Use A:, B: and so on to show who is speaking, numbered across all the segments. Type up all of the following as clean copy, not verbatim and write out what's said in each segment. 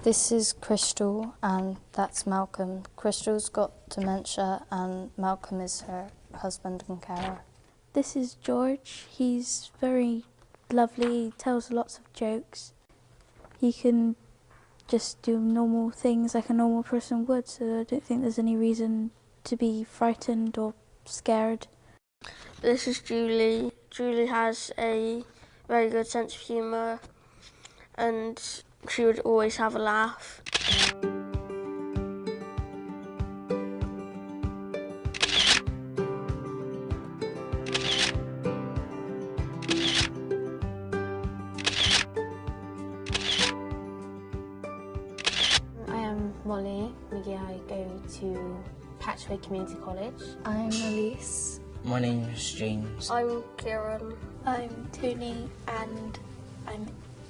A: This is Crystal and that's Malcolm. Crystal's got dementia and Malcolm is her husband and carer.
B: This is George. He's very lovely, he tells lots of jokes. He can just do normal things like a normal person would, so I don't think there's any reason to be frightened or scared.
C: This is Julie. Julie has a very good sense of humour and she would always have a laugh.
D: I am Molly McGee. I go to Patchway Community College.
B: I'm Elise.
E: My name is James.
C: I'm Kieran.
B: I'm Tony and I'm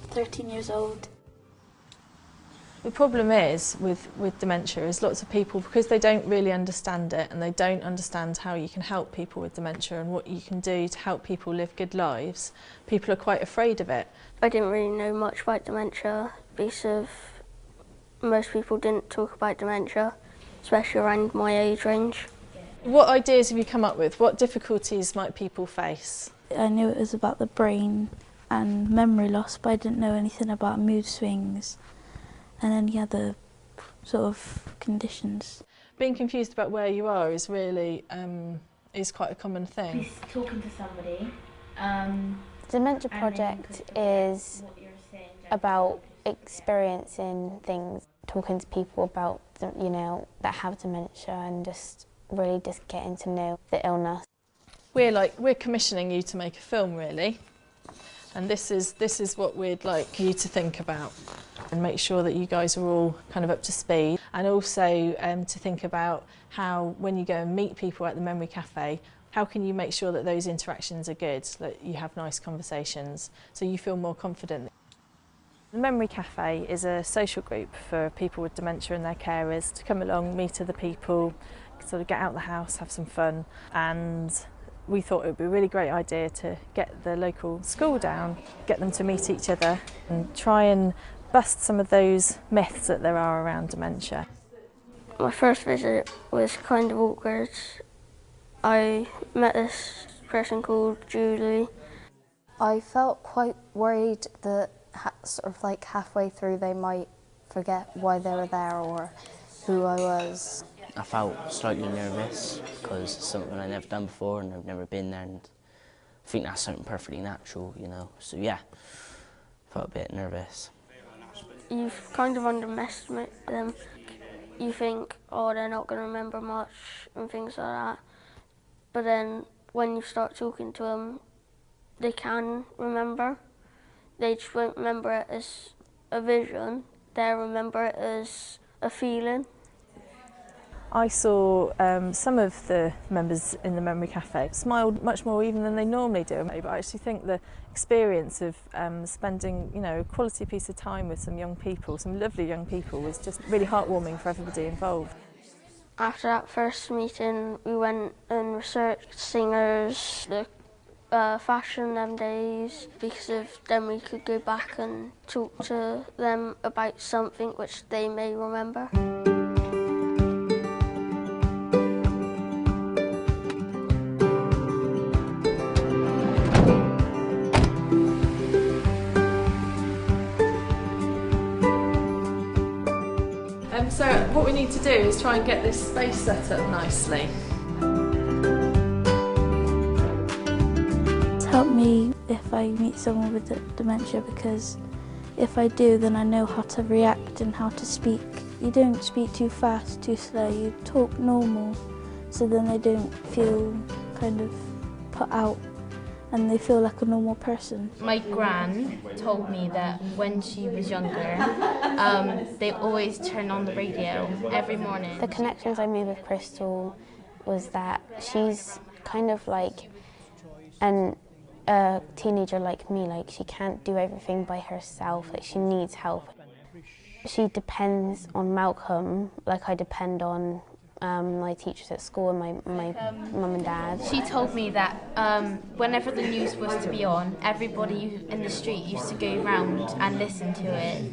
B: 13 years old.
F: The problem is with dementia is lots of people, because they don't really understand it and they don't understand how you can help people with dementia and what you can do to help people live good lives, people are quite afraid of it.
C: I didn't really know much about dementia because most people didn't talk about dementia, especially around my age range.
F: What ideas have you come up with? What difficulties might people face?
B: I knew it was about the brain and memory loss, but I didn't know anything about mood swings and any other sort of conditions.
F: Being confused about where you are is really is quite a common thing.
G: He's talking to somebody.
D: The Dementia Project is about experiencing things, talking to people about, you know, that have dementia and just really just getting to know the illness.
F: We're commissioning you to make a film, really, and this is what we'd like you to think about and make sure that you guys are all kind of up to speed, and also to think about how, when you go and meet people at the Memory Cafe, how can you make sure that those interactions are good, that you have nice conversations, so you feel more confident. The Memory Cafe is a social group for people with dementia and their carers to come along, meet other people, sort of get out of the house, have some fun, and we thought it would be a really great idea to get the local school down, get them to meet each other and try and bust some of those myths that there are around dementia.
C: My first visit was kind of awkward. I met this person called Julie.
A: I felt quite worried that sort of like halfway through they might forget why they were there or who I was.
E: I felt slightly nervous because it's something I've never done before and I've never been there, and I think that's something perfectly natural, you know. So yeah, felt a bit nervous.
C: You've kind of underestimated them. You think, oh, they're not going to remember much and things like that. But then when you start talking to them, they can remember. They just won't remember it as a vision, they'll remember it as a feeling.
F: I saw some of the members in the Memory Cafe smiled much more even than they normally do, but I actually think the experience of spending, you know, a quality piece of time with some young people, some lovely young people, was just really heartwarming for everybody involved.
C: After that first meeting, we went and researched singers, the fashion them days, because then we could go back and talk to them about something which they may remember.
F: So what we need to do is try and get this space set up nicely.
B: It's helped me if I meet someone with dementia, because if I do, then I know how to react and how to speak. You don't speak too fast, too slow, you talk normal, so then they don't feel kind of put out and they feel like a normal person.
G: My gran told me that when she was younger, they always turn on the radio every morning.
D: The connections I made with Crystal was that she's kind of like a teenager like me. Like, she can't do everything by herself, like she needs help. She depends on Malcolm like I depend on my teachers at school and my mum and dad.
G: She told me that whenever the news was to be on, everybody in the street used to go round and listen to it.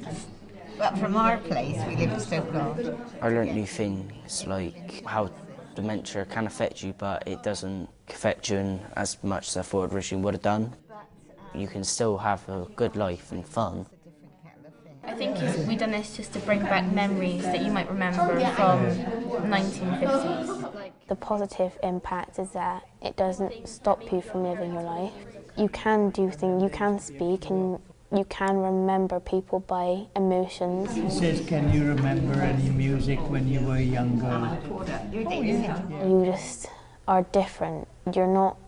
H: But from our place, we live in Stoke-Lord.
E: I learnt new things like how dementia can affect you, but it doesn't affect you as much as I thought it originally would have done. You can still have a good life and fun.
G: I think we've done this just to bring back memories that you might remember from 1950s.
D: The positive impact is that it doesn't stop you from living your life. You can do things, you can speak, and you can remember people by emotions.
I: It says, can you remember any music when you were younger?
D: You just are different. You're not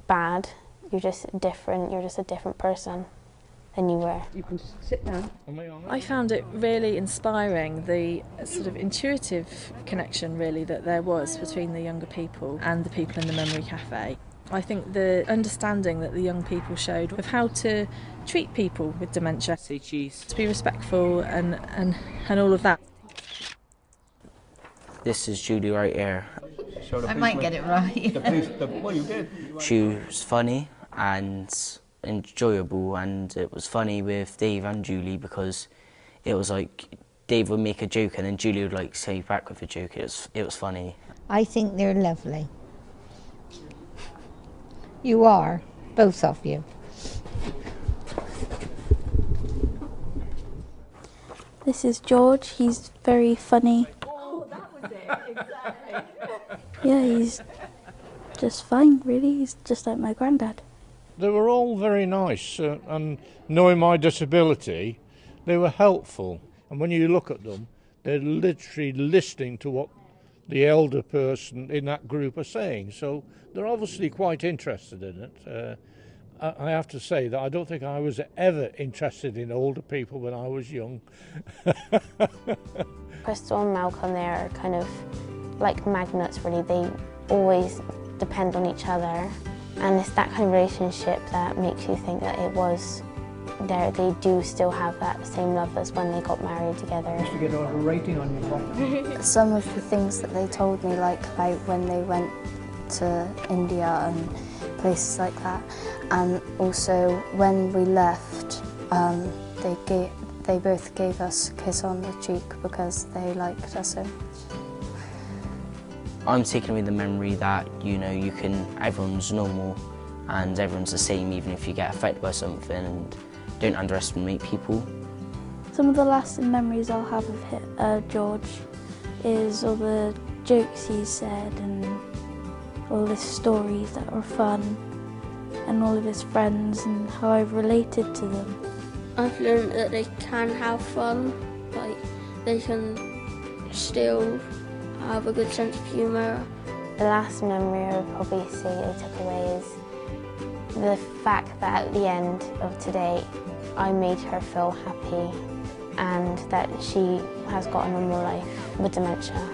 D: bad, you're just different, you're just a different person than you were.
J: You can sit down.
F: I found it really inspiring, the sort of intuitive connection really that there was between the younger people and the people in the Memory Cafe. I think the understanding that the young people showed of how to treat people with dementia,
E: Say cheese.
F: to be respectful and all of that.
E: This is Julie right here.
H: I might get it right.
I: Well, you did.
E: She was funny and enjoyable, and it was funny with Dave and Julie because it was like Dave would make a joke and then Julie would like say back with a joke. It was funny.
H: I think they're lovely. You are, both of you.
B: This is George. He's very funny.
J: Oh, that was it, exactly.
B: Yeah, he's just fine, really. He's just like my granddad.
K: They were all very nice, and knowing my disability, they were helpful. And when you look at them, they're literally listening to what the elder person in that group are saying. So they're obviously quite interested in it. I have to say that I don't think I was ever interested in older people when I was young.
D: Crystal and Malcolm, they're kind of like magnets, really. They always depend on each other. And it's that kind of relationship that makes you think that it was there. They do still have that same love as when they got married together.
I: Just to get a rating on your body.
A: Some of the things that they told me, like about when they went to India and places like that, and also when we left, they both gave us a kiss on the cheek because they liked us so much.
E: I'm taking away the memory that, you know, everyone's normal and everyone's the same even if you get affected by something, and don't underestimate people.
B: Some of the lasting memories I'll have of George is all the jokes he said and all his stories that were fun and all of his friends and how I've related to them.
C: I've learned that they can have fun, like they can still have a good sense of humour.
D: The last memory I would probably say I took away is the fact that at the end of today I made her feel happy and that she has got a normal life with dementia.